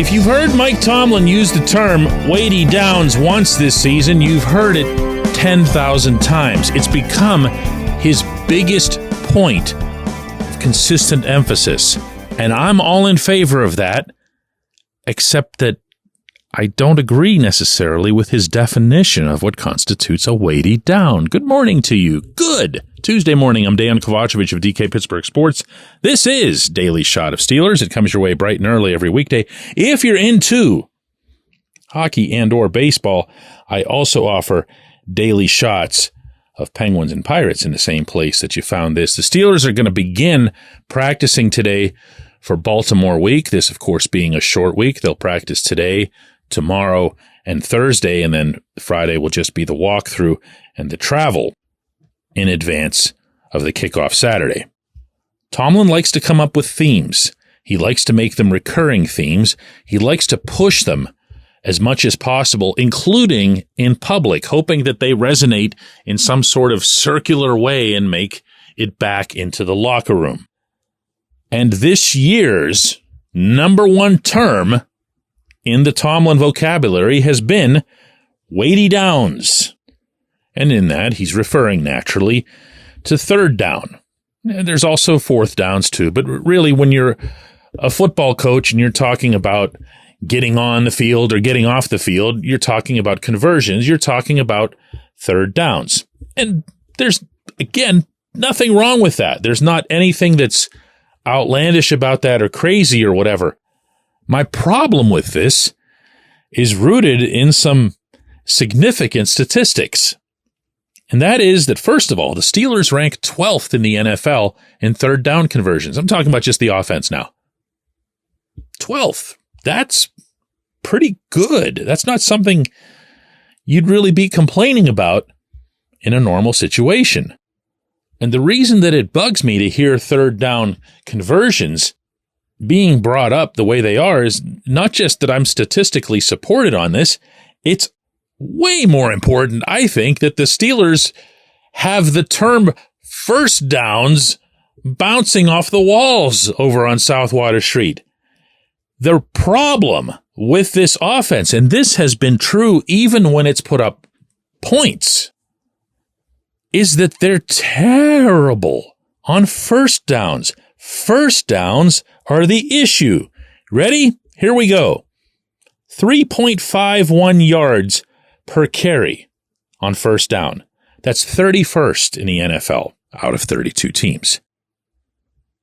If you've heard Mike Tomlin use the term weighty downs once this season, you've heard it 10,000 times. It's become his biggest point of consistent emphasis. And I'm all in favor of that, except that I don't agree necessarily with his definition of what constitutes a weighty down. Good morning to you. Good Tuesday morning. I'm Dejan Kovacevic of DK Pittsburgh Sports. This is Daily Shot of Steelers. It comes your way bright and early every weekday. If you're into hockey and or baseball, I also offer daily shots of Penguins and Pirates in the same place that you found this. The Steelers are going to begin practicing today for Baltimore week. This, of course, being a short week. They'll practice today, tomorrow, and Thursday, and then Friday will just be the walkthrough and the travel in advance of the kickoff Saturday. Tomlin likes to come up with themes. He likes to make them recurring themes. He likes to push them as much as possible, including in public, hoping that they resonate in some sort of circular way and make it back into the locker room. And this year's number one term in the Tomlin vocabulary has been weighty downs. And in that, he's referring naturally to third down. And there's also fourth downs too. But really, when you're a football coach and you're talking about getting on the field or getting off the field, you're talking about conversions. You're talking about third downs. And there's, again, nothing wrong with that. There's not anything that's outlandish about that or crazy or whatever. My problem with this is rooted in some significant statistics. And that is that, first of all, the Steelers rank 12th in the NFL in third down conversions. I'm talking about just the offense now. 12th. That's pretty good. That's not something you'd really be complaining about in a normal situation. And the reason that it bugs me to hear third down conversions being brought up the way they are is not just that I'm statistically supported on this. It's way more important, I think, that the Steelers have the term first downs bouncing off the walls over on South Water Street. The problem with this offense, and this has been true even when it's put up points, is that they're terrible on first downs. First downs are the issue. Ready? Here we go. 3.51 yards per carry on first down. That's 31st in the NFL out of 32 teams.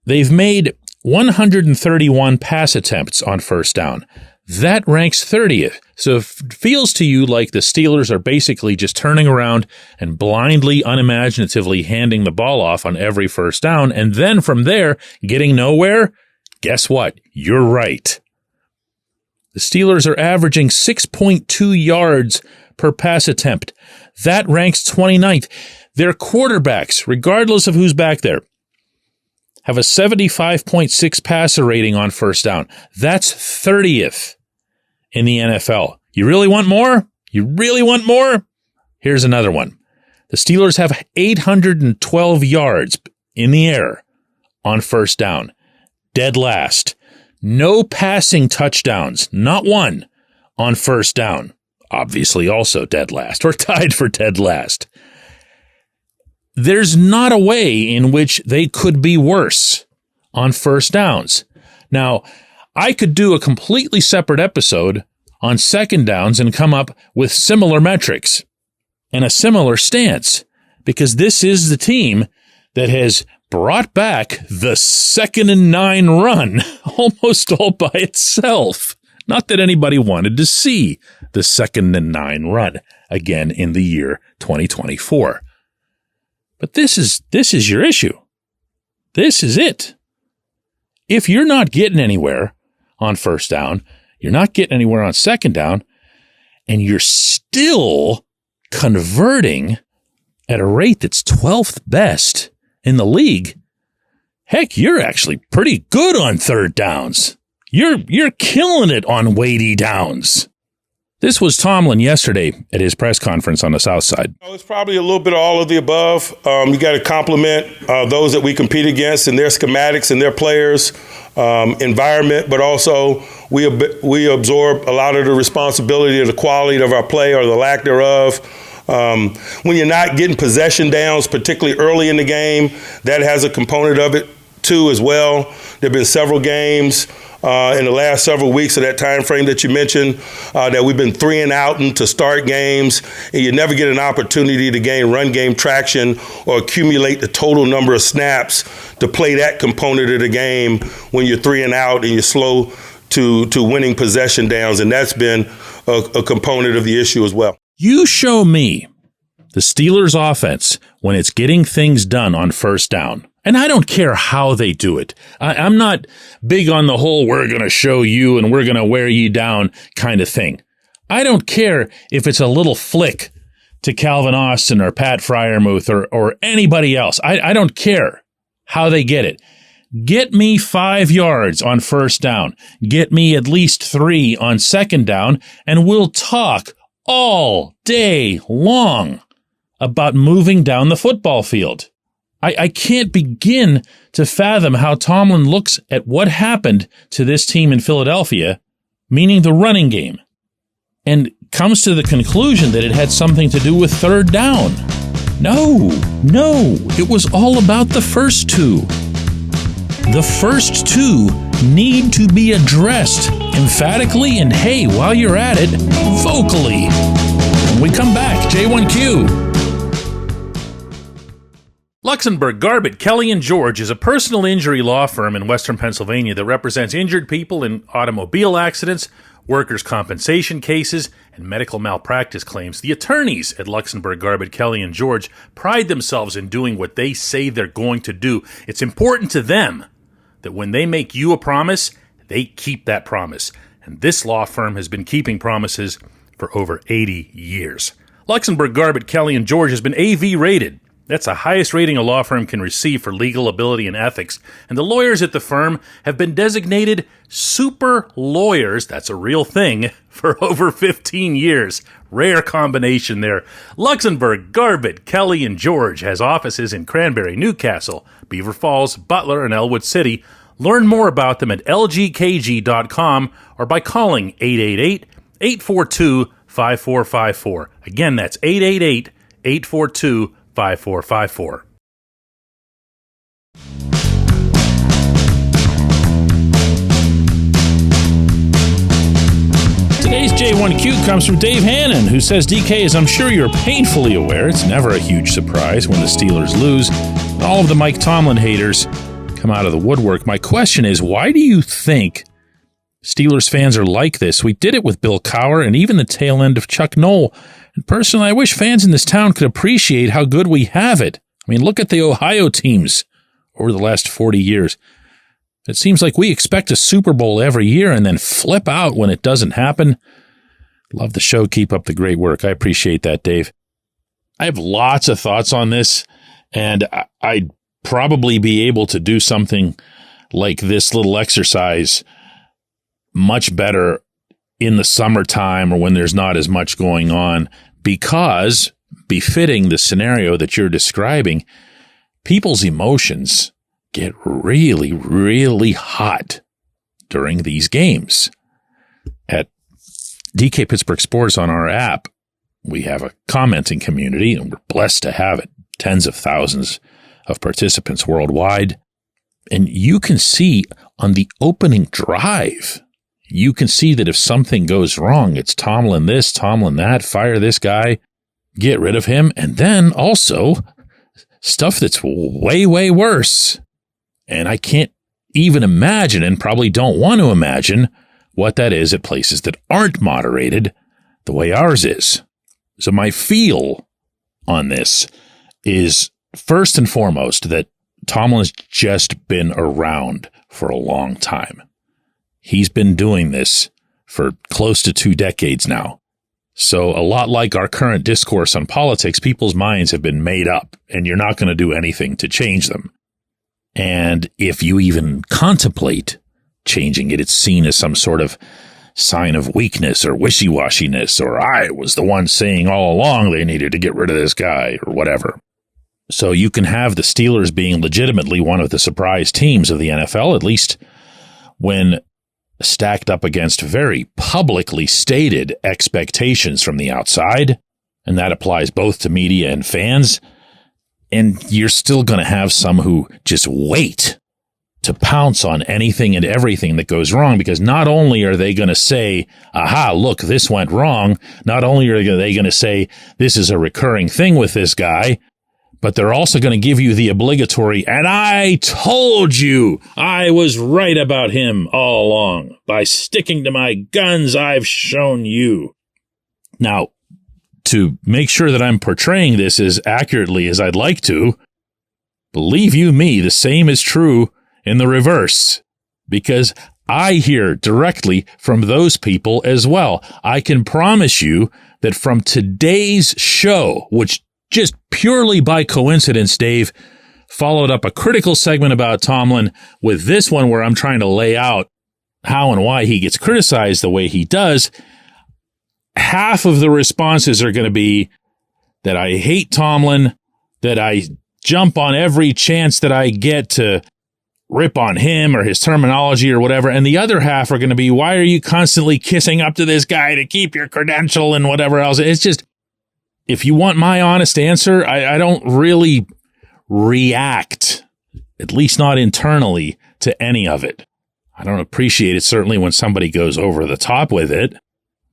They've made 131 pass attempts on first down. That ranks 30th. So it feels to you like the Steelers are basically just turning around and blindly, unimaginatively handing the ball off on every first down, and then from there, getting nowhere? Guess what? You're right. The Steelers are averaging 6.2 yards per pass attempt. That ranks 29th. Their quarterbacks, regardless of who's back there, have a 75.6 passer rating on first down. That's 30th in the NFL. You really want more? You really want more? Here's another one. The Steelers have 812 yards in the air on first down. Dead last. No passing touchdowns, not one, on first down. Obviously also dead last, or tied for dead last. There's not a way in which they could be worse on first downs. Now, I could do a completely separate episode on second downs and come up with similar metrics and a similar stance, because this is the team that has brought back the 2nd and 9 run almost all by itself. Not that anybody wanted to see the 2nd and 9 run again in the year 2024. But this is your issue. This is it. If you're not getting anywhere on first down, you're not getting anywhere on second down, and you're still converting at a rate that's 12th best in the league, heck, you're actually pretty good on third downs. You're killing it on weighty downs. This was Tomlin yesterday at his press conference on the South Side. It's probably a little bit of all of the above. You got to compliment those that we compete against and their schematics and their players. environment, but also we absorb a lot of the responsibility of the quality of our play or the lack thereof. When you're not getting possession downs, particularly early in the game, that has a component of it too as well. There have been several games in the last several weeks of that time frame that you mentioned that we've been 3 and out to start games, and you never get an opportunity to gain run game traction or accumulate the total number of snaps to play that component of the game when you're 3 and out and you're slow to winning possession downs, and that's been a component of the issue as well. You show me the Steelers' offense when it's getting things done on first down. And I don't care how they do it. I'm not big on the whole we're going to show you and we're going to wear you down kind of thing. I don't care if it's a little flick to Calvin Austin or Pat Freiermuth or anybody else. I don't care how they get it. Get me 5 yards on first down. Get me at least 3 on second down, and we'll talk all day long about moving down the football field. I can't begin to fathom how Tomlin looks at what happened to this team in Philadelphia, meaning the running game, and comes to the conclusion that it had something to do with third down. No, it was all about the first 2. The first 2 need to be addressed emphatically and, hey, while you're at it, vocally. When we come back, J1Q. Luxenberg, Garbett, Kelly & George is a personal injury law firm in Western Pennsylvania that represents injured people in automobile accidents, workers' compensation cases, and medical malpractice claims. The attorneys at Luxenberg, Garbett, Kelly & George pride themselves in doing what they say they're going to do. It's important to them that when they make you a promise, they keep that promise. And this law firm has been keeping promises for over 80 years. Luxenberg, Garbett, Kelly & George has been AV rated. That's the highest rating a law firm can receive for legal ability and ethics. And the lawyers at the firm have been designated super lawyers, that's a real thing, for over 15 years. Rare combination there. Luxenberg, Garbett, Kelly & George has offices in Cranberry, Newcastle, Beaver Falls, Butler, and Elwood City. Learn more about them at lgkg.com or by calling 888-842-5454. Again, that's 888-842-5454. Today's J1Q comes from Dave Hannon, who says, DK, as I'm sure you're painfully aware, it's never a huge surprise when the Steelers lose. All of the Mike Tomlin haters come out of the woodwork. My question is, why do you think Steelers fans are like this? We did it with Bill Cowher and even the tail end of Chuck Noll. And personally, I wish fans in this town could appreciate how good we have it. I mean, look at the Ohio teams over the last 40 years. It seems like we expect a Super Bowl every year and then flip out when it doesn't happen. Love the show. Keep up the great work. I appreciate that, Dave. I have lots of thoughts on this, and I'd probably be able to do something like this little exercise much better in the summertime or when there's not as much going on, because, befitting the scenario that you're describing, people's emotions get really, really hot during these games. At DK Pittsburgh Sports on our app, we have a commenting community, and we're blessed to have it. Tens of thousands of participants worldwide. And you can see on the opening drive, you can see that if something goes wrong, it's Tomlin this, Tomlin that, fire this guy, get rid of him. And then also stuff that's way, way worse. And I can't even imagine, and probably don't want to imagine, what that is at places that aren't moderated the way ours is. So my feel on this is, first and foremost, that Tomlin's just been around for a long time. He's been doing this for close to 2 decades now. So a lot like our current discourse on politics, people's minds have been made up, and you're not going to do anything to change them. And if you even contemplate changing it, it's seen as some sort of sign of weakness or wishy-washiness, or I was the one saying all along they needed to get rid of this guy, or whatever. So you can have the Steelers being legitimately one of the surprise teams of the NFL, at least when stacked up against very publicly stated expectations from the outside, and that applies both to media and fans, and you're still going to have some who just wait to pounce on anything and everything that goes wrong, because not only are they going to say, aha, look, this went wrong, not only are they going to say this is a recurring thing with this guy, but they're also going to give you the obligatory, and I told you I was right about him all along. By sticking to my guns, I've shown you. Now, to make sure that I'm portraying this as accurately as I'd like to, believe you me, the same is true in the reverse, because I hear directly from those people as well. I can promise you that from today's show, which just purely by coincidence, Dave, followed up a critical segment about Tomlin with this one where I'm trying to lay out how and why he gets criticized the way he does, half of the responses are going to be that I hate Tomlin, that I jump on every chance that I get to rip on him or his terminology or whatever. And the other half are going to be, why are you constantly kissing up to this guy to keep your credential and whatever else? It's just, if you want my honest answer, I don't really react, at least not internally, to any of it. I don't appreciate it, certainly, when somebody goes over the top with it,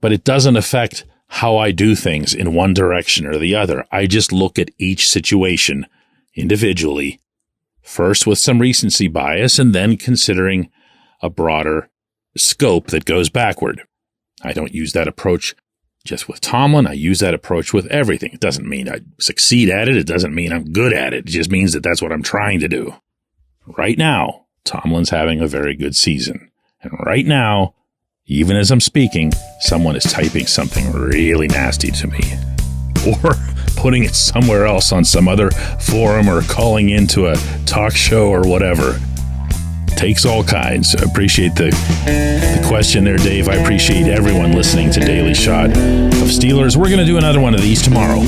but it doesn't affect how I do things in one direction or the other. I just look at each situation individually, first with some recency bias and then considering a broader scope that goes backward. I don't use that approach just with Tomlin. I use that approach with everything. It doesn't mean I succeed at it. It doesn't mean I'm good at it. It just means that that's what I'm trying to do. Right now, Tomlin's having a very good season. And right now, even as I'm speaking, someone is typing something really nasty to me, or putting it somewhere else on some other forum, or calling into a talk show or whatever. Takes all kinds. I appreciate the question there, Dave. I appreciate everyone listening to Daily Shot of Steelers. We're going to do another one of these tomorrow.